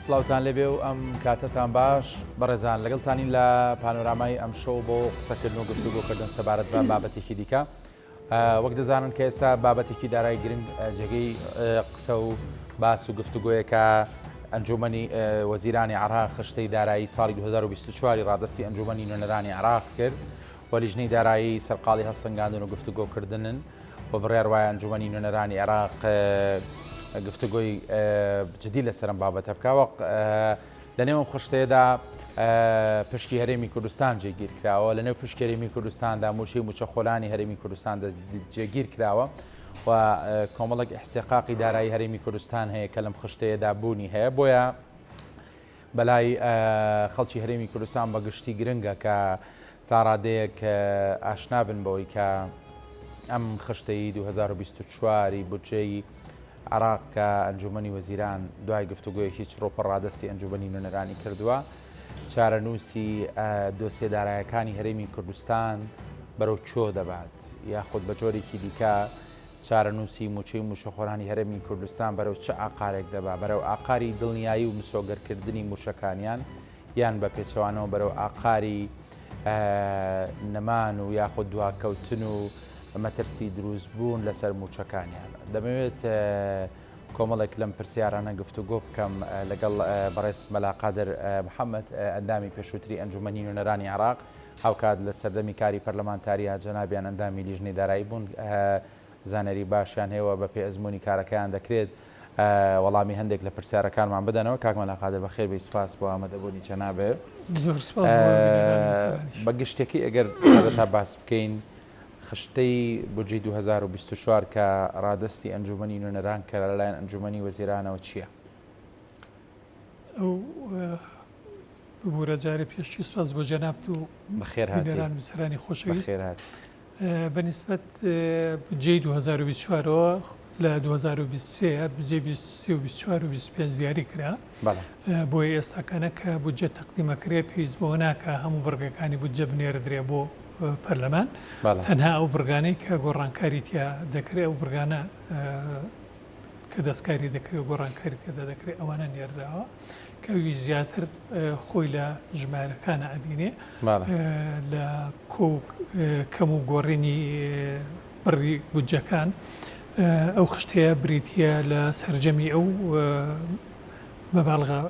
سڵاوتان لێبێ و ئەم کاتتان باش بەڕێزان لەگەڵتانین لە پانۆرامای ئەم شەو بۆ قسەکردن و گفتوگۆکردن سەبارەت بە بابەتێکی دیکە. وەک دەزانن کە ئێستا بابەتێکی دارای گرنگ جێگەی قسە و باس و گفتوگۆیەکە ئەنجومەنی وەزیرانی عێراق خشتەی دارایی ساڵی 2024 ڕادستی ئەنجومەنی نوێنەرانی عێراق کرد و لیژنەی دارایی سەرقاڵی هەڵسەنگاندن و گفتوگۆکردنن و بڕیار وایە ئەنجومەنی نوێنەرانی عێراق گفتوگۆی جدی لەسەرم بابەتە بکەوە. لە نێوم خشتەیەدا پشتی هەرێمی کوردستان جێگیر کراوە، لە نێو پشت هەرێمی کوردستاندا موشەی موچەخۆلانی هەرێمی کوردستان جێگیر کراوە و کۆمەڵێک ئیحتیقاقی دارایی هەرێمی کوردستان هەیە کە لەم خشتەیەدا بوونی هەیە. بۆیە بەلای خەڵکی هەرێمی کوردستان بە گشتی گرنگە کە تا ڕادەیەک ئاشنا بن بەوەی کە ئەم خشتەی 2024 بودجەی عێراق کە ئەنجومەنی وەزیران دوای گفتوگویەکی چڕۆپە ڕادستی ئەنجومەنی نوێنەرانی کردووە چارەنووسی دۆسیە دارایەکانی هەرێمی کوردستان بەرەو چۆ دەبات، یاخود بە جۆرێکی دیکە چارەنووسی موچەی موشەخۆرانی هەرێمی کوردستان بەرەو چه ئاقارێک دەبات، بەرەو ئاقاری دڵنیایی و مسۆگەرکردنی موشەکانیان یان بە پێچەوانەوە بەرەو ئاقاری نەمان و یاخود دواکەوتن و مەترسی دروست بوون لەسەر موچەکانیان. دەمەوێت کۆمەڵێک لەم پرسیارانە گفتوگۆ بکەم لەگەڵ بەڕێز مەلا قادر محەممەد ئەندامی پێشووتری ئەنجومەنی نوێنەرانی عێراق هاوکات لە سەردەمی کاری پەرلەمانتاریە جەنابیان ئەندامی لیژنەی دارایی بوون، زانەری باشیان هەیە بە پێ ئەزمموی کارەکەیان دەکرێت وەڵامی هەندێک لە پرسیارەکانمان بدەنەوە. کاک مەلا قادر بەخێر بێ، سپاس بۆ ئامادەبوونی جەنابێ. زۆر سپاس. بە گشتێکی ئەگەر تا باس بکەین خشتەی بودجەی 2024 کە ڕادستی ئەنجومەنی نوێنەران کە لەلایەن ئەنجومەنی وەزیرانەوە چییە؟ ئەو ببوورە جارێ پێشی سپاس بۆ جەنابت و بەخێرهاتیان بسرانی خۆشەویست. بەنسبەت بودجەی 2024ەوە لە 2023 بودجەی 23 و 24 و 25 دیاری کرا بۆیە ئێستاکانە کە بودجە تەقدیمەکرێ پێویست بەوە ناکە هەموو بڕگەکانی بودجە بنێردرێ بۆ پەرلەمان، تەنها ئەو بڕگانەی کە گۆڕانکاری تیا دەکرێت ئەو بڕگانە کە دەستکاری دەکرێت گۆڕانکاری تێدا دەکرێت ئەوانە نێردراوە کە وی زیاتر خۆی لە ژمارەکانە ئەبینێ لە کەم و گۆڕینی بڕی بودجەکان. ئەو خشتەیە بریتە لە سەررجەمی ئەو مەبالغە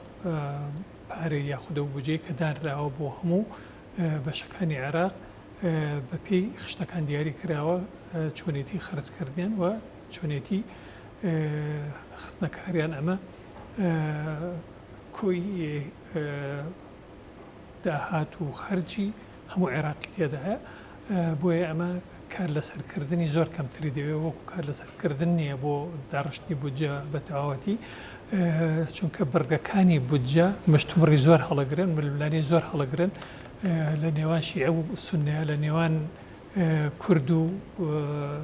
پارەی یاخودە و بودجەی کە دانراوە بۆ هەموو بەشەکانی عێراق بە پێی خشتەکان دیاری کراوە، چۆنێتی خەرجکردیان و چۆنێتی خستنەکاریان. ئەمە کۆی داهات و خەرجی هەموو عێراقی تێدایە، بۆیە ئەمە کار لەسەرکردنی زۆر کەمتری دەوێت، وەکو کار لەسەرکردن نییە بۆ داڕشتنی بودجە بە تەواوەتی، چونکە بڕگەکانی بودجە مشتومڕی زۆر هەڵەگرن، ململانی زۆر هەڵەگرن لە نێوان شیعە و سوننیە، لە نێوان کورد و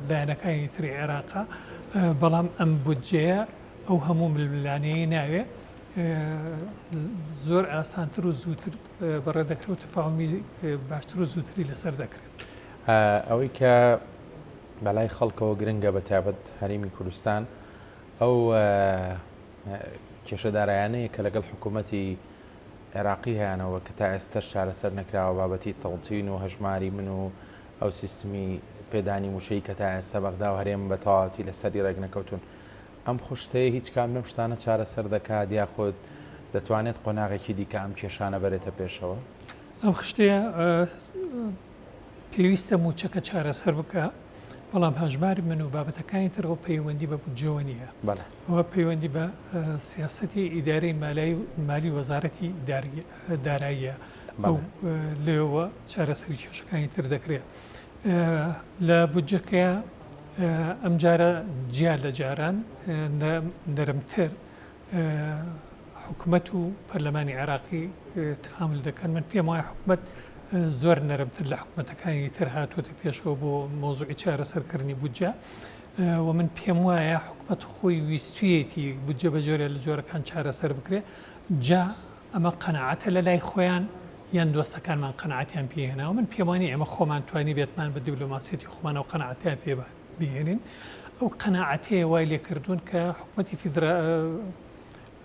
لایەنەکانی تری عێراقا، بەڵام ئەم بودجەیە ئەو هەموو ململانەیە ناوێ زۆر ئاسانتر و زووتر بەڕێدەکرێت و تەفاهمی باشتر و زووتری لەسەر دەکرێت. ئەوەی کە بەلای خەڵکەوە گرنگە بە تایبەت هەرێمی کوردستان ئەو کێشەدارایانەیە کە لەگەڵ حکوومەتی عێراقی هەیەنەوە کە تا ئێستش چارەسەر نەکراوە بابەتی تەڵتین و هەژماری من و ئەو سیستمی پێدانی موشەی کە تا ئێستا بەغدا و هەرێم بە تەواوەتی لەسەری ڕێک نەکەوتون. ئەم خوشتەیە هیچ کام لەم شتانە چارەسەر دەکات یا خۆت دەتوانێت قۆناغێکی دیکە ئەم کێشانە بەرێتە پێشەوە؟ ئەم خشتەیە پێویستە موچەکە چارەسەر بکە، بەڵام هەژماری من و بابەتەکانی ترەوە پەیوەندی بە بودجەوە نییە، ئەوە پەیوەندی بە سیاسەتی ئیدارەی مالی وەزارەتی داراییە، ئەو لێەوە چارەسەری کێشەکانی تر دەکرێت. لە بودجەکەیە ئەم جارە جیان لە جاران نەرمتر حکوومەت و پەرلەمانی عێراقی تەحامل دەکەن. من پێم وایە حکوومەت زۆر نەرمتر لە حکوومەتەکانی تر هاتووەتە پێشەوە بۆ مۆزوعی چارەسەرکردنی بودجە، و من پێم وایە حکوومەت خۆی ویستویەتی بودجە بە جۆرە لە جۆرەکان چارەسەر بکرێت. جا ئەمە قەناعەتە لە لای خۆیان یان دۆستەکانمان قەناعەتیان پێهێناوە. من پێم وانە ئێمە خۆمان توانی بێتمان بە دیبلۆماسیەتی خۆمانەوە قەناعەتیان پێ بهێنین. ئەو قەناعەتەیە وای لێکردوون کە حکوومەتی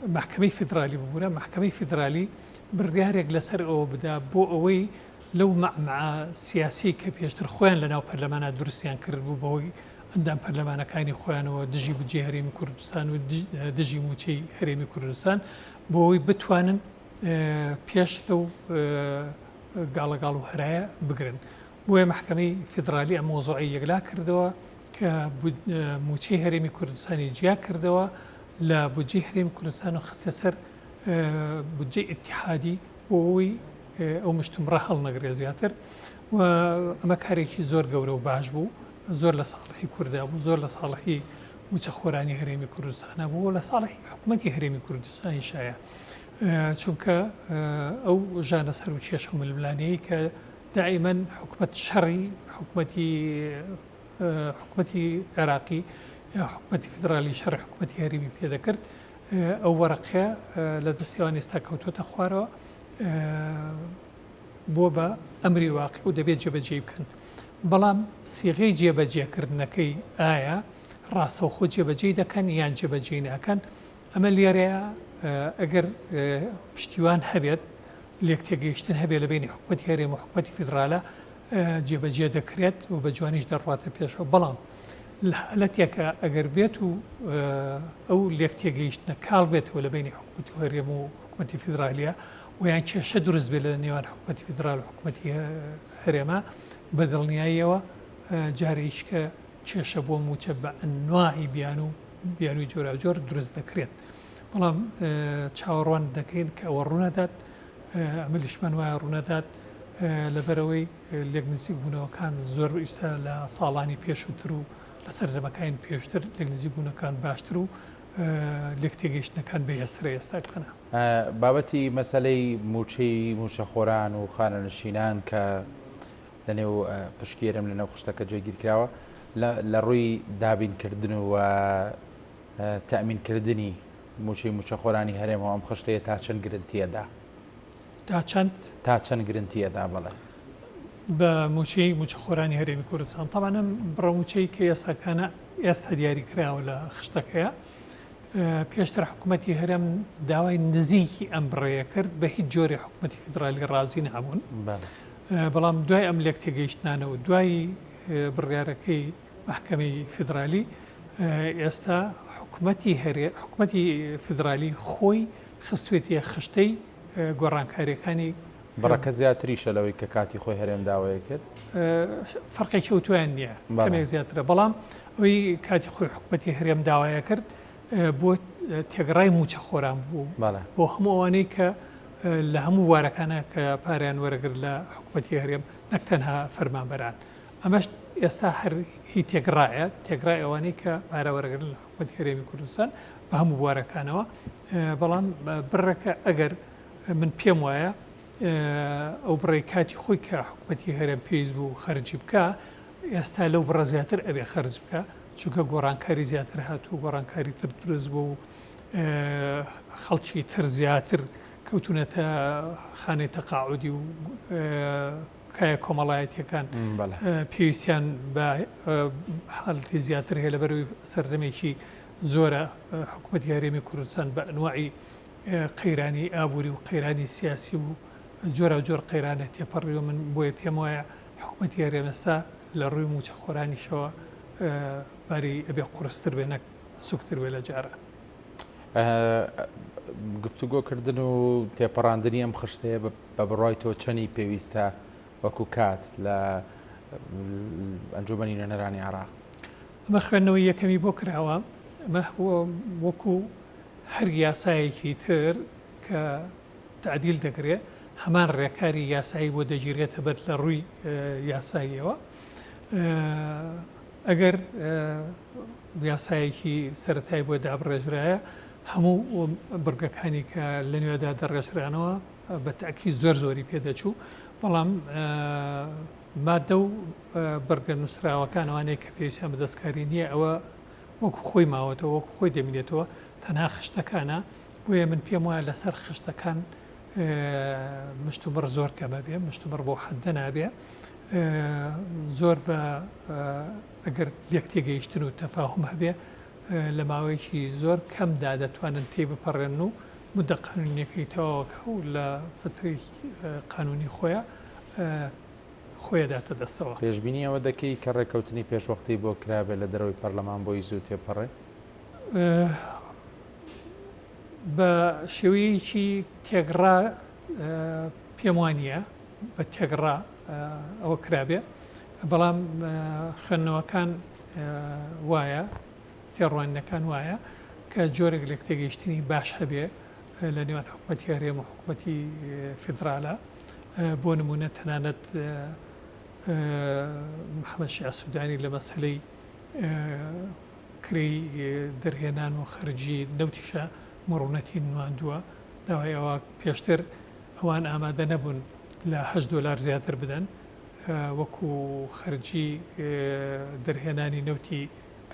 محکمەی فیدرالی ببوورە محکمەی فیدرالی بڕیارێک لەسەر ئەوە بدا بۆ ئەوەی لەو مەعمەعە سیاسی کە پێشتر خۆیان لە ناو پەرلەمانە دروستیان کرد بوو بەوەی ئەندام پەرلەمانەکانی خۆیانەوە دژی بجێ هەرێمی کوردستان و دژی موچەی هەرێمی کوردستان بۆ ئەوی بتوانن پێش لەو گاڵەگاڵ و هەرایە بگرن. بۆیە محکمەی فیدرالی ئەم مۆزوعی یەکلا کردەوە کە موچەی هەرێمی کوردستانی جیا کردەوە لە بودجەی هەرێمی کوردستان و خستە سەر بودجەی ئیتیحادی بۆ ئەوەی ئەو مشتومڕە هەڵنەگرێ زیاتر و ئەمە کارێکی زۆر گەورە و باش بوو، زۆر لە ساڵحی کووردا بوو، زۆر لە ساڵحی موچەخۆرانی هەرێمی کوردستانە بوو، لە ساڵحی حکوومەتی هەرێمی کوردستانی شایە، چونکە ئەو ژانە سەر و کێشە و ململانەیە کە دائیمەن حکوومەت شەڕی حکوومەتی عێراقی یا حکوومەتی فیدرالی شەڕی حکوومەتی هەرێمی پێدەکرد، ئەو وەرەقەیە لە دەستیوان ئێستا کەوتۆتە خوارەوە بۆ بە ئەمری واقع و دەبێت جێبەجێ بکەن. بەڵام سیغەی جێبەجێکردنەکەی ئایا ڕاستەوخۆ جێبەجێ دەکەن یان جێبەجێ ناکەن، ئەمە لێرەیە ئەگەر پشتیوان هەبێت لێک تێگەیشتن هەبێت لە بینی حکوومەتی هەرێم و حکوومەتی فیدرالە جێبەجێ دەکرێت و بە جوانیش دەڕاتە پێشەوە. بەڵام لە حالەتێکە ئەگەر بێت و ئەو لێک تێگەیشتنە کاڵ بێتەوە لە بینی حکوومەتی هەرێم و حکوومەتی فیدرالیە و یان کێشە دروست بێت لە نێوان حکوومەتی فیدرال و حکوومەتی هەرێمە بە دڵنیاییەوە جارێک کە کێشە بۆ موچە بە ئەنواعی بیانووی جۆرا جۆر دروست دەکرێت. بەڵام چاوەڕوان دەکەین کە ئەوە ڕوونەدات، ئەمەلیشمان وایە ڕوونەدات لەبەرەوەی لێک نزیک بوونەوەکان زۆر ئیستا لە ساڵانی پێشووتر و لە سەردەمەکان پێشتر لێک نزیک بوونەکان باشتر و لێک تێگەیشتنەکان بەهێسترە ئێستا بکەنە. بابەتی مەسەلەی موچەخۆران و خانەنشینان کە لەنێو پشکێرم لەنێو خشتەکە جێگیرکراوە لە ڕووی دابینکردن و تەمینکردنی موچەخۆرانی هەرێمەوە ئەم خشتەیە تا چەند گرنتیەدا تا چەند گرنتیەدا بڵێ بە موچەخۆرانی هەرێمی کوردستان تاوانم بڕەموچەی کە ئێستاکانە ئێستا دیاری کراوە لە خشتەکەیە پێشتر حکوومەتی هەرێم داوای نزیکی ئەم بڕێە کرد بە هیچ جۆری حکوومەتی فیدرالی ڕازی نەبوون، بەڵام دوای ئەم لێک تێگەیشتنانەوە دوای بڕیارەکەی محکمەی فیدرالی ئێستا حکوومەتی فیدرالی خۆی خستوێتە خشتەی گۆڕانکاریەکانی بڕەکە زیاتریشە لەوەی کە کاتی خۆی هەرێم داوای کرد، فەرقی کەوتویان نییە کەمێک زیاترە، بەڵام ئەوی کاتی خۆی حکوومەتی هەرێم داوایە کرد بۆ تێگەڕای موچەخۆران بوو بۆ هەموو ئەوانەی کە لە هەموو وارەکانە کە پاریان وەرەگرت لە حکوومەتی هەرێم نەک تەنها فەرمانبەران. ئەمەش ئێستا هەر هی تێگرای ئەوانەی کە پارە وەرەگرن لە حکوومەتی هەرێمی کوردستان بە هەموو وارەکانەوە. بەڵام بڕەکە ئەگەر من پێم وایە ئەو بڕێ کاتی خۆی کە حکوومەتی هەرێم پێویست بوو خەرجی بکە، ئێستا لەو بڕە زیاتر ئەبێ خەرج بکە، چونکە گۆڕانکاری زیاتر هاتوو، گۆڕانکاری تر دروست بوو، خەڵکی تر زیاتر کەوتونەتە خانەی تەقاعودی و کایە کۆمەڵایەتیەکان پێویستیان بە حاڵەتی زیاتر هەیە لەبەرەوەی سەردەمێکی زۆرە حکوومەتی هەرێمی کوردستان بە ئەنواعی قەیرانی ئابووری و قەیرانی سیاسی و جۆرە جۆر قەیرانە تێپەڕی و من بۆیە پێم وایە حکوومەتی هەرێمەستا لە ڕووی موچەخۆرانیشەوە باری ئەبێ قورستر بێ نەک سوکتر بێ لە جارە. گفتوگۆکردن و تێپەڕاندنی ئەم خشتەیە بە بڕای تۆ چەندی پێویستە وەکو کات لە ئەنجومەنی نوێنەرانی عێراق؟ ئەمە خوێندنەوەی یەکەمی بۆ کراوە، ئەمە وەکو هەر یاسایەکی تر کە تعدیل دەکرێت هەمان ڕێکاری یاسایی بۆ دەگیرێتە بەر لە ڕووی یاساییەوە. ئەگەر یاسایەکی سەرەتایی بۆ دابڕێژرایە هەموو بڕگەکانی کە لە نوێدا دەڕێژرانەوە بە تاکی زۆری پێدەچوو، بەڵام مادە و بەرگە نووسراوەکانەوانەیە کە پێویستیان بە دەستکاری نییە ئەوە وەکو خۆی ماوەتەوە وەکو خۆی دەمێنێتەوە تەنها خشتەکانە. بۆیە من پێم وایە لەسەر خشتەکان مشتومڕ زۆر کەمە بێ، مشتومڕ بۆ حەددە نابێ، زۆر بە ئەگەر لێک تێگەیشتن و تەفاهم هەبێ لە ماوەیەکی زۆر کەمدا دەتوانن تێ بپەڕێن و مدە قانونیەکەی تەواوەکە و لە فتری قانونی خۆیان داتە دەستەوە. پێشبینی ئەوە دەکەی کە ڕێککەوتنی پێشوەختی بۆ کرابێت لە دەرەوەی پەرلەمان بۆی زوو تێپەڕێ؟ بە شێوەیەکی تێگڕا پێم وانە بە تێگڕا ئەوە کرابێ، بەڵام خوێندنەوەکان وایە تێڕوانینەکان وایە کە جۆرێک لە تێگەیشتنی باش هەبێ لە نێوان حکوومەتی هەرێم و حکوومەتی فیدراالە. بۆ نمونە تەنانەت محەممەد شیع سوودانی لە مەسلەی کری دەرهێنان و خەرجی نەوتیشە مڕوونەتی نواندووە، داوای ئەوە پێشتر ئەوان ئامادە نەبوون لە $8 زیاتر بدەن وەکو خەرجی دەرهێنانی نەوتی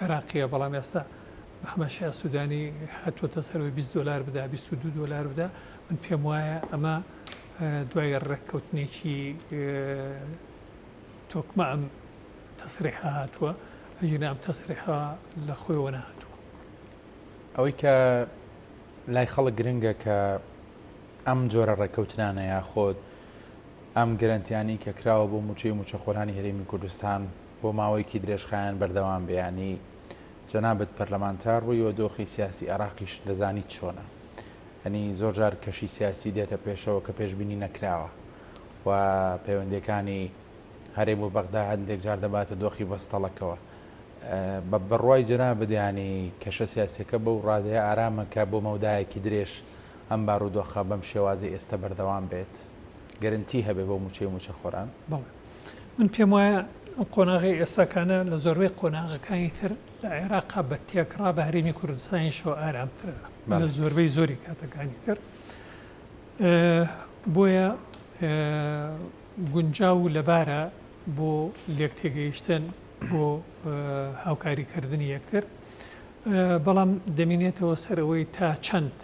عێراقیە، بەڵام ئێستا محەممەد شیع سوودانی هاتووەتە سەرەوەی $20 بدا $22 بدا. من پێم وایە ئەمە دوای ڕێککەوتنێکی تۆکمە ئەم تەسریحە هاتووە، ئەژینە ئەم تەسریحە لە خۆیەوە نهاتووە. ئەوەی کە لای خەڵک گرنگە کە ئەم جۆرە ڕێککەوتنانە یاخۆت ئەم گەرنتیانی کە کراوە بۆ موچەی موچەخۆرانی هەرێمی کوردستان بۆ ماوەیەکی درێژخایەن بەردەوام بێیانی جەنابەت پەرلەمانتار ڕوویەوە دۆخی سیاسی عێراقیش دەزانیت چۆنە، هەنی زۆر جار کەشی سیاسی دێتە پێشەوە کە پێشبینی نەکراوە و پەیوەندەکانی هەرێم و بەغدا هەندێک جار دەباتە دۆخی بەستەڵەکەوە. بەڕوای جەنابەت ینی کەشە سیاسەکە بەو ڕادەیە ئارامەکە بۆ مەودایەکی درێژ ئەم بارودۆخە بەم شێوازی ئێستا بەردەوام بێت، گەرنتی هەبێ بۆ موچەی موچەخۆران. من پێم وایە قۆناغی ئێستاکانە لە زۆربەی قۆناغەکانی تر لە عێراقا بە تێکڕا بە هەرێمی کوردستانیشەوە ئارامترە لە زۆربەی زۆری کاتەکانی تر. بۆیە گونجاو لەبارە بۆ لێک تێگەیشتن بۆ هاوکاریکردنی یەکتر، بەڵام دەمێنێتەوە سەرەوەی تا چەند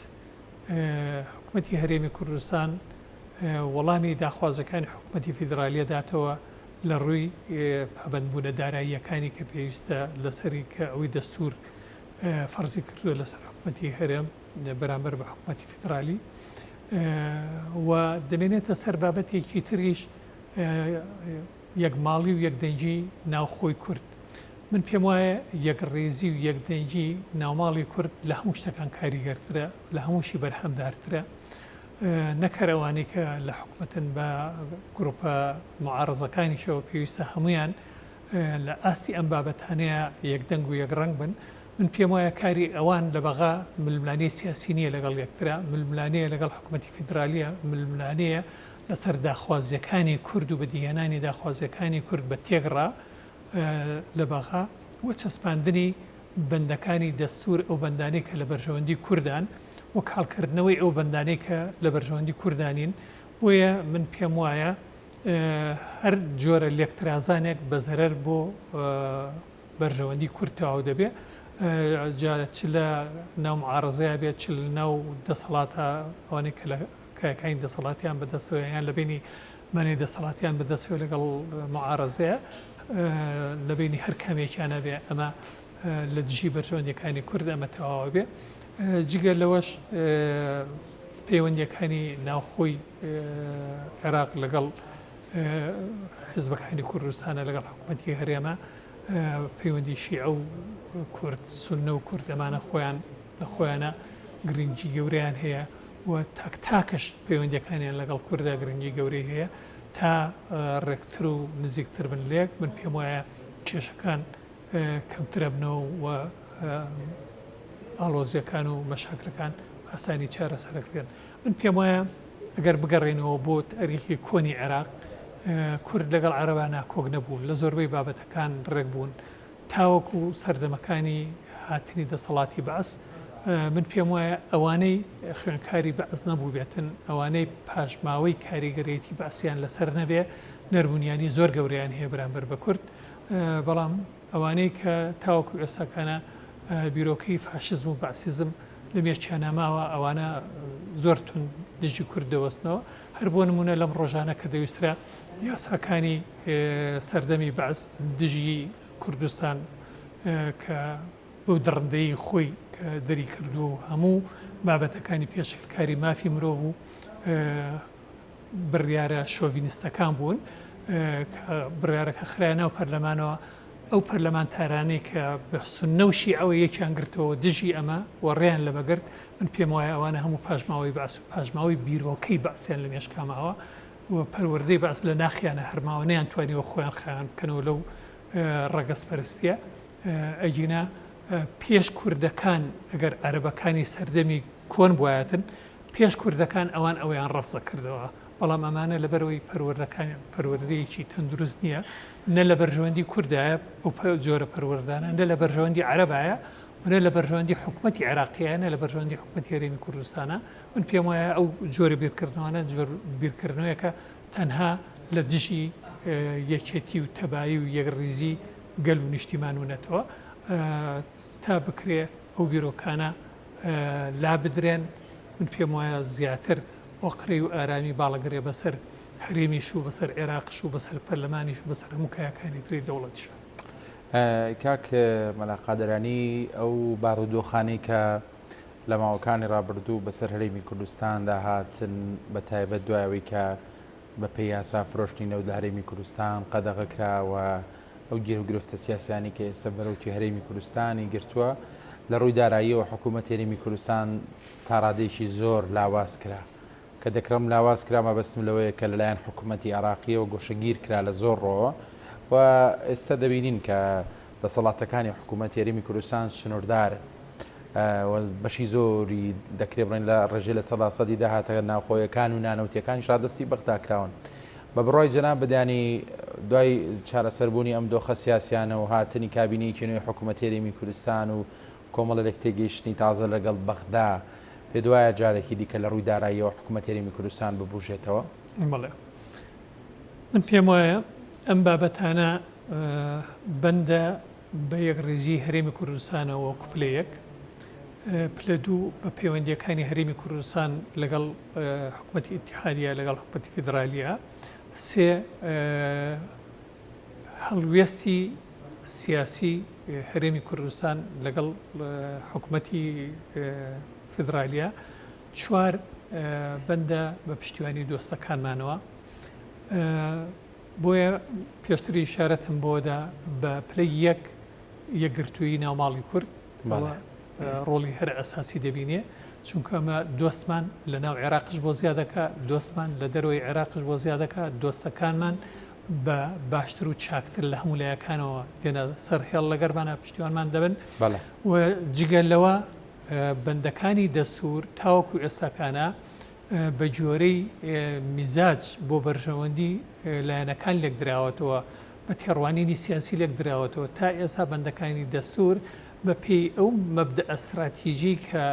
حکوومەتی هەرێمی کوردستان وەڵامی داخوازەکانی حکوومەتی فیدراالیە داتەوە لە ڕووی پابەندبوونە داراییەکانی کە پێویستە لەسەری کە ئەوەی دەستور فەرزی کردووە لەسەر حکوومەتی هەرێم بەرامبەر بە حکوومەتی فیدراالی، و دەمێنێتە سەر بابەتێکی تریش یەکماڵی و یەکدەنجی ناوخۆی کورد. من پێم وایە یەکڕێزی و یەکدەنجی ناوماڵی کورد لە هەموو شتەکان کاریگەرترە، لە هەمووشی بەرهەمدارترە، نەکەرەوانی کە لە حکوومەتن بە گروپە معارەزەکانیشەوە پێویستە هەمویان لە ئاستی ئەم بابەتانەیە یەکدەنگ و یەکڕەنگ بن. من پێم وایە کاری ئەوان لە بەغا ململانەی سیاسی نیە لەگەڵ یەکترا، ململانەیە لەگەڵ حکوومەتی فیدراالیە، ململانەیە لەسەر داخوازیەکانی کورد و بەدیهێنانی داخوازیەکانی کورد بە تێگڕا لە بەغا وە چەسپاندنی بەندەکانی دەستور ئەو بەندانەی کە لە بەرژەوەندی کوردان و کاڵکردنەوەی ئەو بەندانەی کە لە بەرژەوەندی کوردانین. بۆیە من پێم وایە هەر جۆرە لێکترازانێک بە زەرەر بۆ بەرژەوەندی کورد تەواو دەبێ، چ لە ناو معارەزەیە بێت، چ لە ناو دەسەڵاتە ئەوانەی کە لە کایەکانی دەسەڵاتیان بەدەستەوە یان لە بینی مانەی دەسەڵاتیان بەدەستەوە لەگەڵ معارەزەیە لە بینی هەر کامێکیانە بێ ئەمە لە دژی بەرژەوەندەکانی کورد ئەمە تەواو بێ. جگەر لەوەش پەیوەندیەکانی ناوخۆی عێراق لەگەڵ حیزبەکانی کوردستانە لەگەڵ حکوومەتی هەرێمە پەیوەندی شیعە و کورد سوننە و کورد ئەمانە خۆیان لە خۆیانە گرنگی گەورەیان هەیە و تاکش پەیوەندیەکانیان لەگەڵ کووردا گرنگی گەورەی هەیە تا ڕێکتر و نزیکتر بن لێک. من پێم وایە کێشەکان کەمترە بنەوە و ئاڵۆزیەکان و مەشاکلەکان ئاسانی چارەسەرەکرێن. من پێم وایە ئەگەر بگەڕێنەوە بۆ تاریخی کۆنی عێراق، کورد لەگەڵ عەرەبانە کۆک نەبوون، لە زۆربەی بابەتەکان ڕێک بوون تاوەکو سەردەمەکانی هاتنی دەسەڵاتی بەعس. من پێم وایە ئەوانەی خوێنکاری بەعس نەبوو بێتن، ئەوانەی پاشماوەی کاریگەرێتی بەعسیان لەسەر نەبێ، نەرمونیانی زۆر گەورەیان هەیە بەرامبەر بە کورد، بەڵام ئەوانەی کە تاوەکو ئێستاکانە بیرۆکەی فاشیزم و بەعسیزم لە مێچیانەماوە ئەوانە زۆر تون دژی کورد دەوەستنەوە. هەر بۆ نمونە لەم ڕۆژانە کە دەویسترا یاساکانی سەردەمی بەعس دژی کوردستان کە بۆ دڕندەی خۆی کە دەری کردو هەموو بابەتەکانی پێشکاری مافی مرۆڤ و بڕیارە شۆڤینستەکان بوون کە بڕیارەکە خرایانە و پەرلەمانەوە ئەو پەرلەمانتارانەی کە بەسونەوشی ئەوە یەکیان گرتەوە دژی ئەمە و ڕێیان لەبەگرت من پێم وایە ئەوانە هەموو پاژماوەی باس و پاژماوەی بیرۆکەی باسییان لە مێشکاماوە و پەروەردەی باس لە ناخیانە هەرماوەیان توانیوە خۆیان خیان بکەنەوە لەو ڕەگەسپەرستیە ئەگینا پێش کوردەکان ئەگەر عەرەبەکانی سەردەمی کۆن بوایەتن پێش کوردەکان ئەوان ئەویان ڕەفزە کردەوە بەڵام ئەمانە لەبەرەوەی پەروەردەیەکی تەندروست نییە نە لە بەرژەوەندی کوردایە ئەو جۆرە پەروەردانە نە لە بەرژەوەندی عەرەبایە ونە لە بەرژەوەندی حکوومەتی عێراقیانە لە بەرژەوەندی حکوومەتی هەرێمی کوردستانە من پێم وایە ئەو جۆرە بیرکردنەوەانە جۆر بیرکردنەوەیەکە تەنها لە دژی یەکێتی و تەبایی و یەکڕیزی گەل و نیشتیمان وونەتەوە تا بکرێ ئەو بیرۆکانە لا بدرێن من پێم وایە زیاتر وەقڕی و ئارامی باڵەگرێ بەسەر هەرێمیش و بەسەر عێراقش و بەسەر پەرلەمانیش و بەسەر هەموو کایەکانی تری دەوڵەتیشە. کاک مەلاقادەرانی ئەو بارودۆخانەی کە لە ماوەکانی ڕابردوو بەسەر هەرێمی کوردستان داهاتن بە تایبەت دوایەوەی کە بە پێی یاسا فرۆشتنی نەوت لە هەرێمی کوردستان قەدەغە کراوە ئەو گیر و گرفتە سیاسیانی کە ئێستا بەرەوتی هەرێمی کوردستانی گرتووە لە ڕووی داراییەوە حکوومەت هەرێمی کوردستان تا ڕادێکی زۆر لاواز کرا کە دەکرم لاواز کرا مەبەستم لەوەیە کە لەلایەن حکوومەتی عێراقیەوە گۆشەگیر کرا لە زۆر ڕۆوە و ئێستا دەبینین کە دەسەڵاتەکانی حکوومەتی هەرێمی کوردستان سنووردارن بەشی زۆری دەکرێت بڕێن لە ڕێژەی لە سەدی داهاتە ناوخۆیەکان و نانەوتیەکانی شادستی بەغدا کراون بە بڕۆی جەناب بدانی دوای چارەسەربوونی ئەم دۆخە سیاسیانە و هاتنی کابینەیەکی نوێی حکوومەتی هەرێمی کوردستان و کۆمەڵێک تێگەیشتنی تازە لەگەڵ بەغدا پێ دوایە جارێکی دیکە لە ڕووی داراییەوە حکوومەتی هەرێمی کوردستان ببوژێتەوە؟ بەڵێ من پێم وایە ئەم بابەتانە بەندە بە یەکڕێژی هەرێمی کوردستانەوە کوپلەیەک پلە دوو بە پەیوەندیەکانی هەرێمی کوردستان لەگەڵ حکوومەتی ئیتیحادیە لەگەڵ حکوومەتی فیدرالیە سێ هەڵوێستی سیاسی هەرێمی کوردستان لەگەڵ حکوومەتی فیدرالیە چوار بەندە بە پشتیوانی دۆستەکانمانەوە بۆیە پێشتری شارەتم بۆدا بە پلەی یەکگرتووی ناوماڵی کورد ڕۆڵی هەر ئەساسی دەبینێ چونکە ئەمە دۆستمان لە ناو عێراقش بۆ زیادەکە دۆستمان لە دەروی عێراقش بۆ زیادەکە دۆستەکانمان بە باشتر و چاکتر لە هەموو لایەکانەوە دێنە سەر هێڵ لەگەرمانە پشتیوانمان دەبن و جگەلەوە بەندەکانی دەسوور تاوەکو ئێستاکانە بە جۆرەی میزاج بۆ بەرژەوەندی لایەنەکان لێک دراوەتەوە بە تێڕوانینی سیاسی لێک دراوەتەوە تا ئێستا بەندەکانی دەسوور بە پێی ئەو مەبدە ئەستراتیژی کە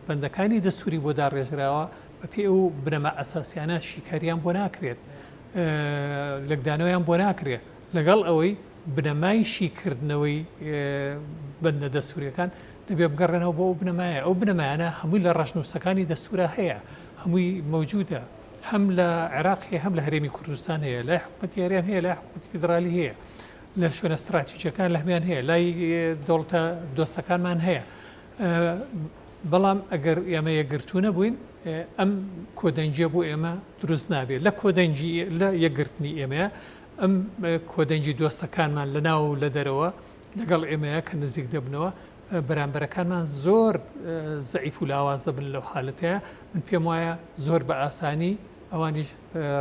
بەندەکانی دەسووری بۆ داڕێژراوە بە پێی ئەو بنەما ئەساسیانە شیکاریان بۆ ناکرێت لەگدانەوەیان بۆ ناکرێت لەگەڵ ئەوەی بنەمای شیکردنەوەی بەندە دەسووریەکان دەبێ بگەڕێنەوە بۆ ئەو بنەمایە ئەو بنەمایانە هەمووی لە ڕەشنووسەکانی دەسوورە هەیە هەمووی مەوجودە هەم لە عێراقی هەم لە هەرێمی کوردستان هەیە لای حکوومەتی هەرێم هەیە لای حکوومەتی فیدرالی هەیە لە شوێنە استراتیژیەکان لە هەمیان هەیە لای دەوڵەتە دۆستەکانمان هەیە بەڵام ئەگەر ئێمە یەکگرتوو نەبووین ئەم کۆدەنجە بۆ ئێمە دروست نابێت لە کۆدەنجی لە یەکگرتنی ئێمەیە ئەم کۆدەنجی دۆستەکانمان لە ناو و لە دەرەوە لەگەڵ ئێمەیە کە نزیک دەبنەوە بەرامبەرەکانمان زۆر زەعیف و لاواز دەبن لەو حالەتەیە من پێم وایە زۆر بە ئاسانی ئەوانیش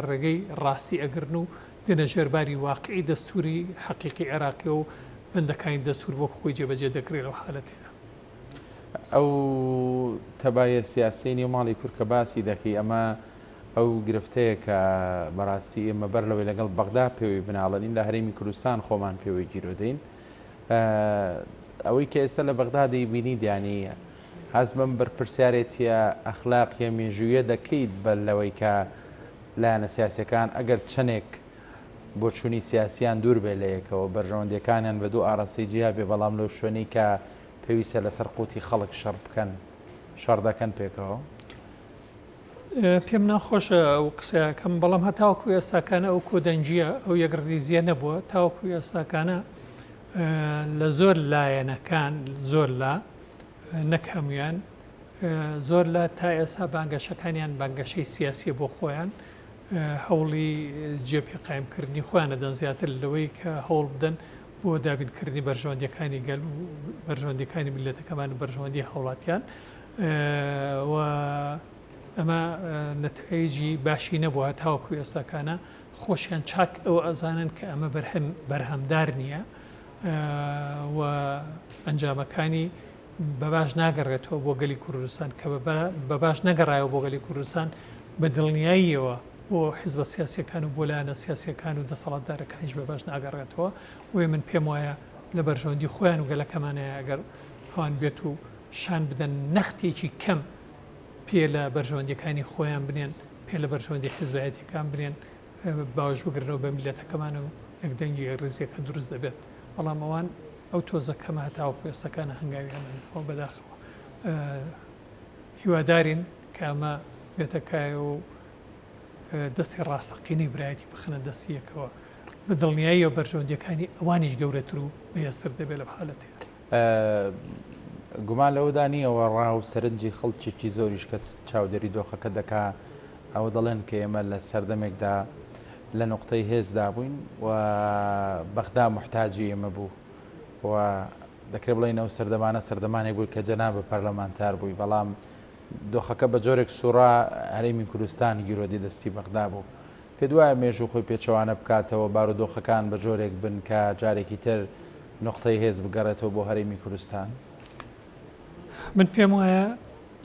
ڕێگەی ڕاستی ئەگرن و دێنە ژێرباری واقعی دەستوری حەقیقی عێراقی و بەندەکانی دەستور بۆ خۆی جێبەجێ دەکرێت لەو حالەتەیە ئەو تەبایە سیاسی نێوماڵی کورد کە باسی دەکەی ئەمە ئەو گرفتەیە کە بەڕاستی ئێمە بەر لەوەی لەگەڵ بەغدا پێوەی بناڵەنین لە هەرێمی کوردستان خۆمان پێوەی گیرۆدەین ئەوەی کە ئێستا لە بەغدا دەیبینی دیانی حەز بەم بەرپرسیارێتیە ئەخلاقیە مێژوویە دەکەیت بەر لەوەی کە لایەنە سیاسەکان ئەگەر چەندێک بۆ چوونی سیاسیان دوور بێ لە یەکەوە بەرژەوەندەکانیان بە دوو ئاڕاسی جیا بێ بەڵام لەو شوێنەی کە پێویستە لەسەر قوتی خەڵک شەڕ بکەن شەڕ دەکەن پێکەوە پێم ناخۆشە ئەو قسەکەم بەڵام هەتاوەکو ئێستاکانە ئەو کۆدەنجیە ئەو یەکڕیزیە نەبووە تاوەکو ئێستاکانە لە زۆر لایەنەکان زۆر لا نەک هەمویان زۆر لە تا ئێستا بانگەشەکانیان بانگەشەی سیاسی بۆ خۆیان هەوڵی جێپی قایمکردنی خۆیانە دەن زیاتر لەوەی کە هەوڵ بدەن بۆ دابینکردنی بەرژەوەندیەکانی گەل و بەرژەوەندیەکانی میلەتەکەمان و بەرژەوەندی هەوڵاتیان و ئەمە نەتایجی باشی نەبووە تاوەکو ئێستاکانە خۆشیان چاک ئەوە ئەزانن کە ئەمە بەرهەمدار نییە و ئەنجامەکانی بەباش ناگەڕێتەوە بۆ گەلی کوردستان کە بەباش نەگەڕایەوە بۆ گەلی کوردستان بە دڵنیاییەوە بۆ حیزبە سیاسیەکان و بۆ لایەنە سیاسیەکان و دەسەڵاتدارەکانیش بەباش ناگەڕێتەوە وێ من پێم وایە لە بەرژەوەندی خۆیان و گەلەکەمانەیە ئەگەر هەوان بێت و شان بدەن نەختێکی کەم پێ لە بەرژەوەندیەکانی خۆیان بنێن پێ لە بەرژەوەندی حیزبایەتەکان بنێن باوەش بگرنەوە بە میلەتەکەمان و یەکدەنگی ڕێزیەکە دروست دەبێت بەڵام ئەوان ئەو تۆزەکەمە هەتاوەکو ئێستاکانە هەنگاویانەوە بەداخەوە هیوادارین کە ئەمە بێتەکایە و دەستی ڕاستەقینەی برایەتی بخەنە دەستیەکەوە بە دڵنیایی و بەرژەوەندیەکانی ئەوانیش گەورەتر و بەهێزتر دەبێت لە حالەتێ گومان لەوەدا نیەوە ڕاو سەرنجی خەڵکێکی زۆریش کە چاودێری دۆخەکە دەکا ئەوە دەڵێن کە ئێمە لە سەردەمێکدا لە نقطەی هێزدا بووین و بەغدا محتاجی ئێمە بوو و دەکرێت بڵێن ئەو سەردەمانە سەردەمانێک بووی کە جەناب پەرلەمانتار بووی بەڵام دۆخەکە بە جۆرێک سوورا هەرێمی کوردستان گیرۆدی دەستی بەغدا بوو پێ دوایە مێژوو خۆی پێچەوانە بکاتەوە بارودۆخەکان بە جۆرێک بن کە جارێکی تر نقطەی هێز بگەڕێتەوە بۆ هەرێمی کوردستان من پێم وایە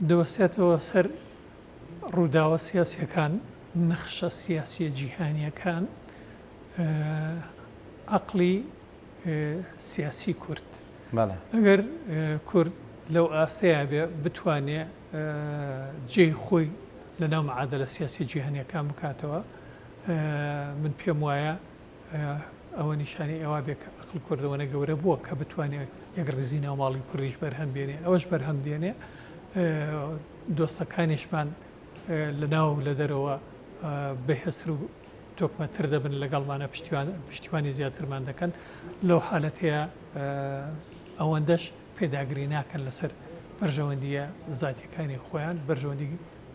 دەوەسێتەوە سەر ڕووداوە سیاسیەکان نەخشە سیاسی جیهانیەکان عەقڵی سیاسی کورد ئەگەر کورد لەو ئاستەیە بێ بتوانێ جێی خۆی لە ناو مەعادلە سیاسی جیهانیەکان بکاتەوە من پێم وایە ئەوە نیشانی ئەوە بێ کە عەقڵ کوردەوەنە گەورە بووە کە بتوانێت یەک ڕێزی ناوماڵی کوردیش بەرهەم بێنێ ئەوەش بەرهەم دێنێ دۆستەکانیشمان لە ناو لە دەرەوە بەهێزتر و تۆکمەتر دەبن لەگەڵمانە پشتیوانی زیاترمان دەکەن لەو حالەتەیە ئەوەندەش پێداگری ناکەن لەسەر بەرژەوەندیە زاتیەکانی خۆیان بەرژەوەندی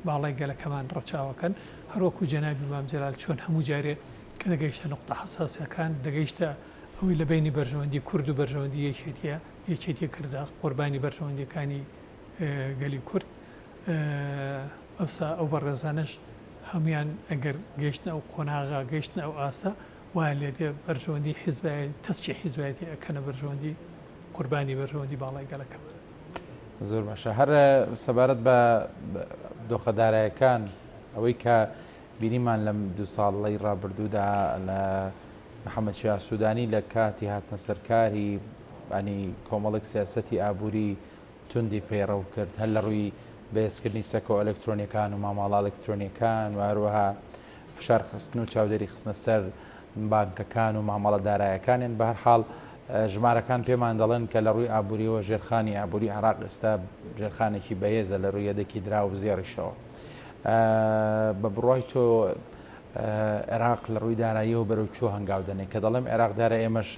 باڵای گەلەکەمان ڕەچاوەکەن هەروەکو جەنابی مام جەلال چۆن هەموو جارێ کە دەگەیشتە نقطە حساسەکان دەگەیشتە ئەوەی لە بینی بەرژەوەندی کورد و بەرژەوەندی یەکێتیە کردە قوربانی بەرژەوەندیەکانی گەلی کورد ئەوسا ئەو بەڕێزانش هەمویان ئەگەر گەیشتن ئەو قۆناغا گەیشتن ئەو ئاسە وایە لێ دێ بەرژەوەندی حیزبایەتی تەسچی حیزبایەتی ئەکەنە بەرژەوەندی قوربانی بەرژەوەندی باڵای گەلەکەمان زۆر باشە هەر سەبارەت بە دۆخەدارایەکان ئەوەی کە بینیمان لەم دو ساڵی ڕابردوودا لە محەممەد شیع سوودانی لە کاتی هاتنە سەرکاری ئەنی کۆمەڵێک سیاسەتی ئابووری توندی پەیڕەو کرد هەر لە ڕووی بەهێزکردنی سەکۆ ئەلکترۆنیەکان و ماماڵە ئەلکترۆنیەکان و هەروەها فشار خستن و چاودێری خستنە سەر بانکەکان و مامەڵە دارایەکانیان بە هەر حاڵ ژمارەکان پێمان دەڵێن کە لە ڕووی ئابووریەوە ژێرخانی ئابووری عێراق ئێستا ژێرخانێکی بەهێزە لە ڕووی یەدێکی درا و زێڕیشەوە بە بڕای تۆ عێراق لە ڕووی داراییەوە بەرەو چۆ هەنگاو دەنێ کە دەڵێم عێراق دارە ئێمەش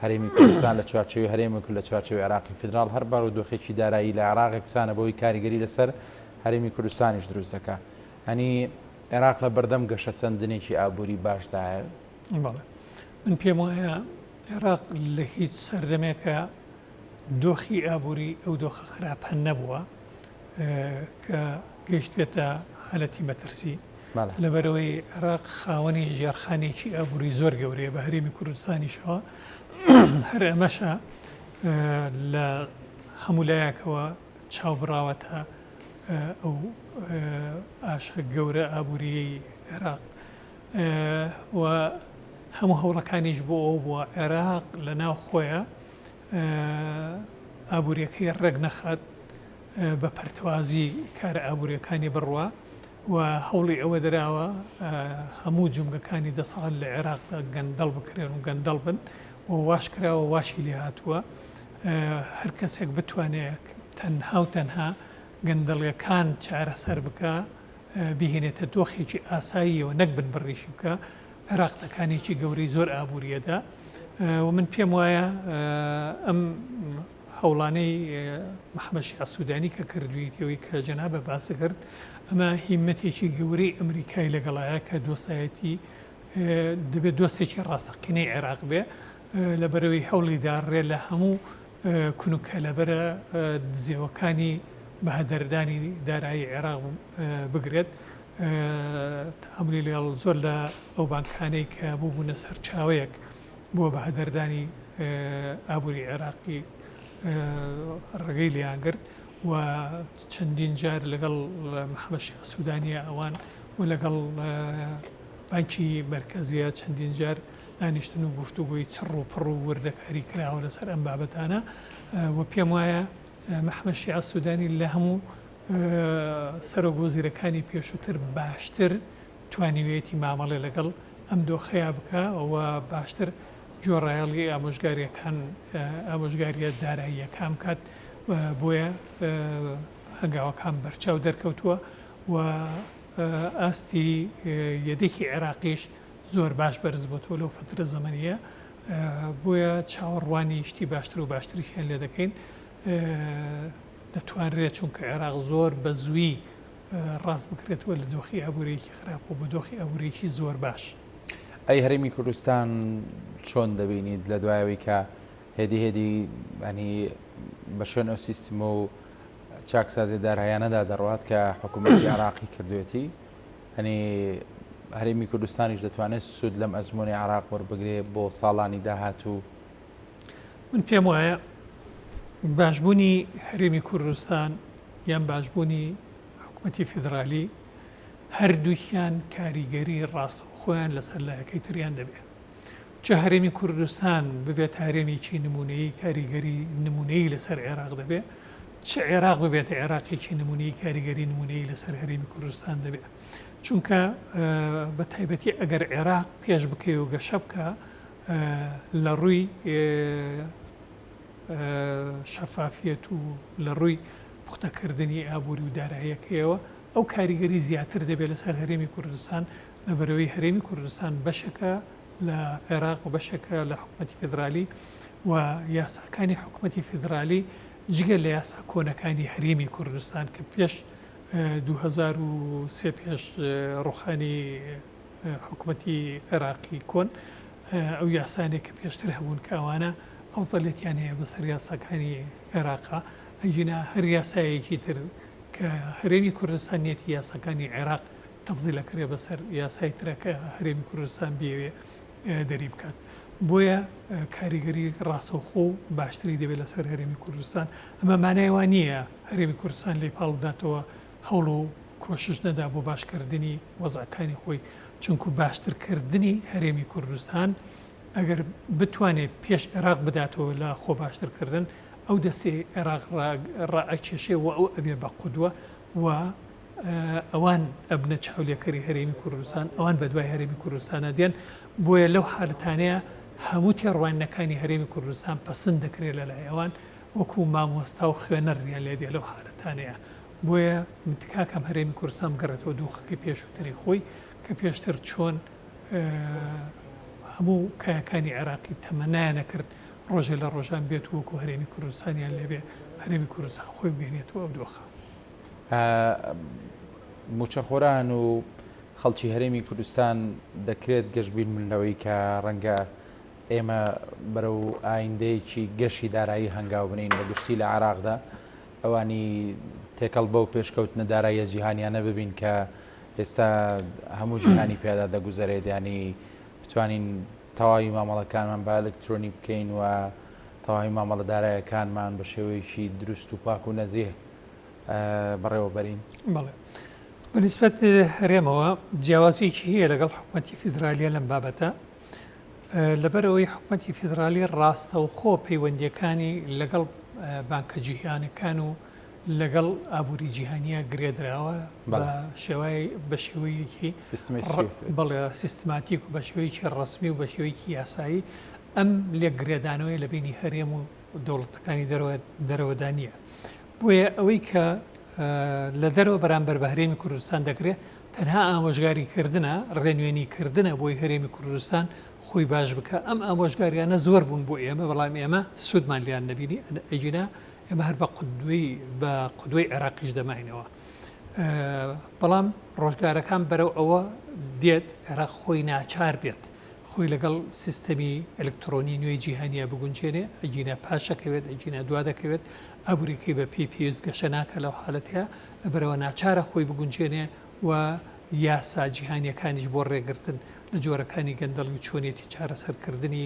هەرێمی کوردستان لە چوارچێوی هەرێمێک لە چوارچێوی عێراقی فدرال هەر بارودۆخێکی دارایی لە عێراق کسانە بەوەی کاریگەری لەسەر هەرێمی کوردستانیش دروست دەکات هەنی عێراق لە بەردەم گەشە سەندنێکی ئابووری باشدایە من پێم وایە عێراق لە هیچ سەردەمێکە دۆخی ئابووری ئەو دۆخە خراپە نەبووە کە گەیشت بێتە حالەتی مەترسی لەبەرەوەی عێراق خاوەنی ژێرخانێکی ئابووری زۆر گەورەیە بە هەرێمی کوردستانیشەوە هەر ئەمەشە لە هەموو لایەکەوە چاوبڕاوەتە ئەو ئاشە گەورە ئابووریەی عێراق و هەموو هەوڵەکانیش بۆ ئەو بووە عێراق لە ناو خۆیە ئابووریەکەی ڕێک نەخات بە پەرتەوازی کارە ئابووریەکانی بڕوە و هەوڵی ئەوە دراوە هەموو جومگەکانی دەسەڵات لە عێراقدا گەندەڵ بکرێن و گەندەڵ بن و واش کراوە واشی لێ هاتووە هەر کەسێک بتوانێت تەنها و تەنها گەندەڵیەکان چارەسەر بکە بهێنێتە دۆخێکی ئاساییەوە نەک بن بڕیشی بکە عێراق تەکانێکی گەورەی زۆر ئابووریەدا ومن پێم وایە ئەم هەوڵانەی محەممەد شیع سوودانی کە کردویتەوەی کە جەنابە باس کرد ئەمە هیمەتێکی گەورەی ئەمریکای لەگەڵایە کە دۆستایەتی دەبێت دۆستێکی ڕاستەقینەی عێراق بێ لەبەرەوەی هەوڵی داڕێ لە هەموو کونوکە لەبەرە دزێوەکانی بەهەدەردانی دارایی عێراق بگرێت تەعاملی لەگەڵ زۆر لە ئەو بانکانەی کە بووبوونە سەرچاوەیەک بۆ بەهەدەردانی ئابووری عێراقی ڕێگەی لیانگرت و چەندین جار لەگەڵ محەممەد شیع سوودانیە ئەوان و لەگەڵ بانکی مرکزیە چەندین جار دانیشتن و گفتوگوی چڕ و پڕ و وردەکاری کراوە لەسەر ئەم بابەتانە و پێم وایە محەممەد شیع سوودانی لە هەموو سەرۆگۆزیرەکانی پێشووتر باشتر توانیوێتی مامەڵێ لەگەڵ ئەم دۆخەیە بکە و باشتر جۆڕایەڵی ئامۆژگاریە داراییەکان کات بۆیە هەنگاوەکان بەرچاو دەرکەوتووە و ئاستی یەدێکی عێراقیش زۆر باش بەرز بۆتەوە لەو فترە زەمەنیە بۆیە چاوەڕوانی شتی باشتر و باشتریان لێ دەکەین دەتوانرێت چونکە عێراق زۆر بە زووی ڕاست بکرێتەوە لە دۆخی ئابوورێکی خراپ و بە دۆخی ئابوورێکی زۆر باش. ئەی هەرێمی کوردستان چۆن دەبینیت لە دوایەوەی کە هێدی ئەنی بە شوێن ئەو سیستم و چاکسازی دارایانەدا دەڕوات کە حکوومەتی عێراقی کردوێتی هەنی هەرێمی کوردستانیش دەتوانێت سوود لەم ئەزمموی عێراق وەربگرێ بۆ ساڵانی داهاتوو. من پێم وایە باشبوونی هەرێمی کوردستان یان باشبوونی حکوومەتی فیدرالی هەردووکیان کاریگەری ڕاستەوخۆیان لەسەر لایەکەی تریان دەبێت. چه هەرێمی کوردستان ببێت هەرێمێکی نمونەیی کاریگەری نمونەیی لەسەر عێراق دەبێت، چه عێراق ببێت عێراقێکی نمونەی کاریگەری نمونەیی لەسەر هەرێمی کوردستان دەبێت. چونکە بە تایبەتی ئەگەر عێراق پێش بکەی و گەشە بکە لە ڕووی شەفافیەت و لە ڕووی پوختەکردنی ئابووری و داراییەکەیەوە ئەو کاریگەری زیاتر دەبێت لەسەر هەرێمی کوردستان لەبەرەوەی هەرێمی کوردستان بەشەکە لە عێراق و بەشەکە لە حکوومەتی فیدرالی و یاساکانی حکوومەتی فیدرالی جگە لە یاسا کۆنەکانی هەرێمی کوردستان کە پێش 2003 پێش ڕوخانی حکوومەتی عێراقی کۆن ئەو یاسانێک کە پێشتر هەبوون کە ئەوانە ئەوزەلێتیان هەیە بەسەر یاساکانی عێراقا ئەنجینە هەر یاسایەکی تر کە هەرێمی کوردستانیەتی یاساکانی عێراق تەفزیلەکرێ بەسەر یاسای ترەکە هەرێمی کوردستان بێوێ دەری بکات. بۆیە کاریگەری ڕاستەوخۆ و باشتری دەبێت لەسەر هەرێمی کوردستان. ئەمە مانایوان نییە هەرێمی کوردستان لێ پاڵداتەوە هەوڵ و کۆشش نەدا بۆ باشکردنی وەزعەکانی خۆی، چونکو باشترکردنی هەرێمی کوردستان ئەگەر بتوانێت پێش عێراق بداتەوە لە خۆ باشترکردن ئەو دەستی عێراق ڕائەکێشێ و ئەو ئەبێ بە قودوە و ئەوان ئەبنە چاولێکەری هەرێمی کوردستان، ئەوان بە دوای هەرێمی کوردستانە دێن. بۆیە لەو حالەتانەیە هەموو تێڕوانینەکانی هەرێمی کوردستان پەسەند دەکرێت لەلای ئەوان وەکو مامۆستا و خوێنەریان لێ دێ لەو حالەتانەیە. بۆیە متکاکەم هەرێمی کوردستان بگەڕێتەوە دۆخەکەی پێشووتری خۆی کە پێشتر چۆن هەموو کایەکانی عێراقی تەمەنایان نەکرد ڕۆژێ لە ڕۆژان بێت وەکو هەرێمی کوردستانیان لێبێ هەرێمی کوردستان خۆی بگەێنێتەوە ئەو دۆخە. موچەخۆران و خەڵکی هەرێمی کوردستان دەکرێت گەشتبین منەوەی کە ڕەنگە ئێمە بەرەو ئایندەیەکی گەشی دارایی هەنگاو بنین لە گشتی لە عێراقدا ئەوانی تێکەڵ بەو پێشکەوتنە داراییە جیهانیانە ببین کە ئێستا هەموو جیهانی پێدا دەگوزارێت، ینی بتوانین تەواوی مامەڵەکانمان با ئەلکترۆنی بکەین و تەواوی مامەڵە داراییەکانمان بە شێوەیەکی دروست و پاک و نەزیه بەڕێوەبەرین. بەڵێ بەنسبەت هەرێمەوە جیاوازیەکی هەیە لەگەڵ حکوومەتی فیدرالیە لەم بابەتە لەبەرەوەی حکوومەتی فیدرالی ڕاستەوخۆ پەیوەندیەکانی لەگەڵ بانکە جیهانەکان و لەگەڵ ئابووری جیهانیە گرێدراوە بە شێوەیەکی بەڵێ سیستماتیک و بە شێوەیەکی ڕسمی و بە شێوەیەکی یاسایی ئەم لێک گرێدانەوەی لە بینی هەرێم و دەوڵەتەکانی دەرەوەدا نییە. بۆیە ئەوەی کە لە دەرەوە بەرامبەر بە هەرێمی کوردستان دەکرێت تەنها ئامۆژگاریکردنە ڕێنوێنیکردنە بۆی هەرێمی کوردستان خۆی باش بکە ئەم ئامۆژگاریانە زۆر بوون بۆ ئێمە بەڵام ئێمە سوودمان لیان نەبینی ئەجینا ئێمە هەر بە قودوەی عێراقیش دەماینەوە بەڵام ڕۆژگارەکان بەرەو ئەوە دێت عێراق خۆی ناچار بێت خۆی لەگەڵ سیستەمی ئەلکترۆنی نوێی جیهانیە بگونجێنێ ئەجینا پاشەکەوێت ئەجینا دوا دەکەوێت ئەبووریکەی بە پێویست گەشە ناکە لەو حالەتەیە بەرەوە ناچارە خۆی بگونجێنێ و یاسا جیهانیەکانیش بۆ ڕێگرتن لە جۆرەکانی گەندەڵ و چۆنیەتی چارەسەرکردنی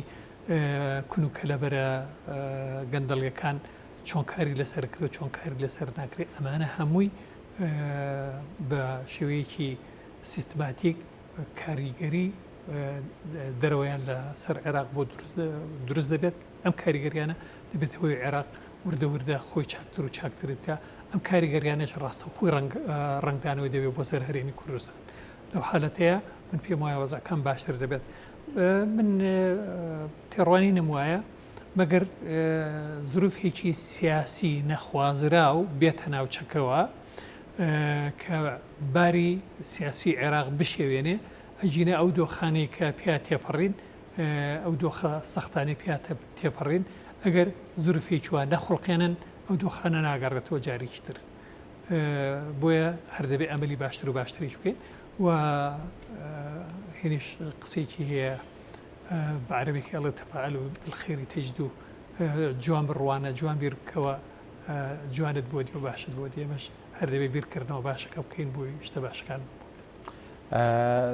کونوکە لە بەرە گەندەڵیەکان چۆن کاری لەسەر کرد چۆن کاری لەسەر ناکرێت ئەمانە هەمووی بە شێوەیەکی سیستماتیک کاریگەری دەرەوەیان لە سەر عێراق بۆ دروست دەبێت ئەم کاریگەریانە دەبێت هۆی عێراق وردە وردە خۆی چاکتر و چاکتر بکە ئەم کاریگەریانەش ڕاستە خۆی ڕنگدانەوەی دەبێت بۆ سەر هەرێمی کوردستان لەو حالەتەیە من پێم وایە وەزەکان باشتر دەبێت من تێڕوانی نموایە مەگەر زروفێکی سیاسی نەخوازرا و بێتە ناوچەکەوە کە باری سیاسی عێراق بشێوێنێ ئەجینە ئەو دۆخانەی کە پیا تێپەڕین ئەو دۆخە سەختانی پیا تێپەڕین ئەگەر زروفێکی وان نەخڵقێنن ئەو دۆخانە ناگەڕێتەوە جارێکی تر بۆیە هەر دەبێت ئەمەلی باشتر و باشتریش بکەین و هێنیش قسێکی هەیە بە عەرەبێکی ئەڵێ تەفاعەل بالخێری تەجد و جوان بڕوانە جوان بیر بکەوە جوانت بۆ دی و باشت بۆ دی ئێمەش هەر دەبێت بیرکردنەوە باشەکە بکەین بۆی شتە باشەکان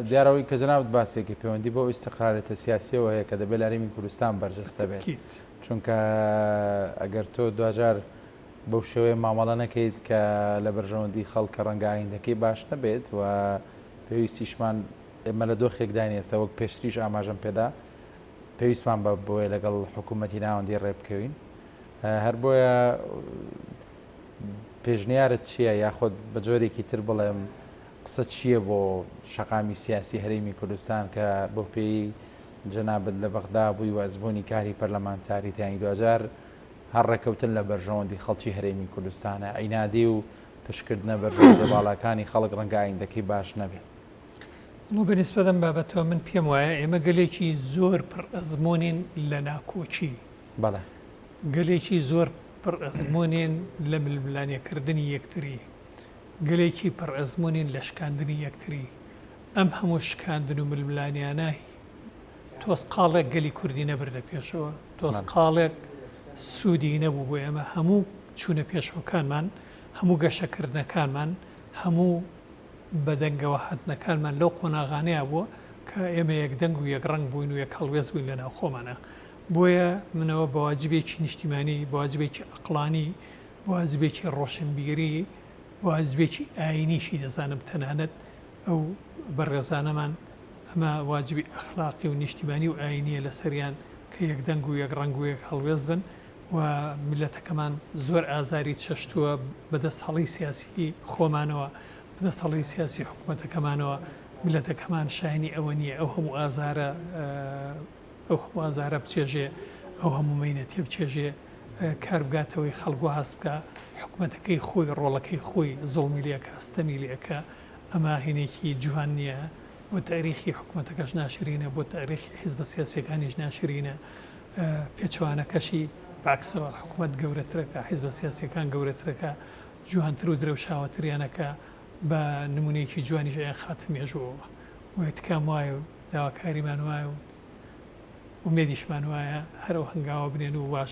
دیارەوەی کە جەنابەت باسێکی پەیوەندی بۆ ئیستیقرارێتە سیاسیەوە هەیە کە دەبێت لە هەرێمی کوردستان بەرجەستە بێت چونکە ئەگەر تۆ دوجار بەو شێوەیە مامەڵە نەکەیت کە لە بەرژەوەندی خەڵکە ڕەنگە ئایندەکەی باش نەبێت و پێویستیشمان ئێمە لە دۆخێکداین ئێستا وەک پێشتریش ئاماژەم پێدا پێویستمان بە بۆیە لەگەڵ حکوومەتی ناوەندی ڕێ بکەوین هەر بۆیە پێشنیارت چییە یاخۆت بە جۆرێکی تر بڵێم قسە چییە بۆ شەقامی سیاسی هەرێمی کوردستان کە بۆ پێی جەنابەت لە بەغدا بووی و ئەزبوونی کاری پەرلەمانتاری تانی دوجار هەر ڕێکەوتن لە بەرژەوەندی خەڵکی هەرێمی کوردستانە ئەینادی و پشکردنە بەرژەوەندە باڵەکانی خەڵک ڕەنگە ئایندەکەی باش نەبێت بەنسبەتەم بابەتەوە من پێم وایە ئێمە گەلێکی زۆر پڕ ئەزمۆنین لە ناکۆچی بەڵێ گەلێکی زۆر پڕ ئەزمۆنین لە ململانیەکردنی یەکتری گەلێکی پڕ ئەزمۆنین لە شکاندنی یەکتری ئەم هەموو شکاندن و ململانیانە تۆسقاڵێک گەلی کوردی نەبردە پێشەوە تۆسقاڵێک سوودی نەبوو بۆ ئێمە هەموو چوونە پێشەوەکانمان هەموو گەشەکردنەکانمان هەموو بەدەنگەوە هاتنەکانمان لەو قۆناغانەیە بووە کە ئێمە یەکدەنگ و یەکڕنگ بووین و یەک هەڵوێز بووین لەناو خۆمانە بۆیە منەوە بەواجبێکی نیشتیمانی بەواجبێکی ئەقلانی بەواجبێکی ڕۆشنبیری بەواجبێکی ئاینیشی دەزانم تەنانەت ئەو بەڕێزانەمان ئەمە واجبی ئەخلاقی و نیشتیمانی و ئاینیە لە سەریان کە یەکدەنگ و یەکڕنگ و یەک هەڵوێز بن و میلەتەکەمان زۆر ئازاری چەشتووە بەدەستهەڵی سیاسی خۆمانەوە بەدەستهەڵی سیاسی حکوومەتەکەمانەوە میلەتەکەمان شایانی ئەوە نییە ئەو هەموو ئازارە بچێژێ ئەو هەموو مەینەتێ بچێژێ کار بگاتەوەی خەڵگو هەست بکە حکوومەتەکەی خۆی ڕۆڵەکەی خۆی زوڵمی لێکە ئەستەمی لێکە ئەمە هێنێکی جوان نییە بۆ تاریخی حکوومەتەکەش ناشرینە بۆ تاریخی حیزبە سیاسیەکانیش ناشرینە پێچەوانەکەشی باکسەوە حکوومەت گەورەترەکە حیزبە سیاسیەکان گەورەترەکە جوانتر و درەوشاوەتریانەکە بە نمونەیەکی جوانی ژیان خاتە مێژوەوە و تکام وایە و داواکاریمان وایە و ومێدیشمان وایە هەرەوە هەنگاوە بنێن و باش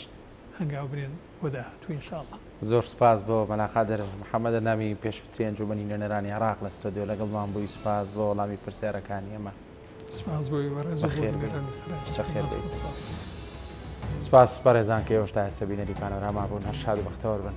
هەنگاو بنێن بۆ داهاتوو ئینشاءڵڵا. زۆر سپاس بۆ مەلاقات محەممەدە نامی پێشووتری ئەنجومەنی نوێنەرانی عێراق لە ستۆدیۆ لەگەڵمان بووی سپاس بۆ وەڵامی پرسیارەکانی ئێمە. سپاس بۆی وەڕێز سپاس بەڕێزان کە ئێوەش تا هەستە بینەری پانۆراما بوون هەر شاد و بەختەوەر بن.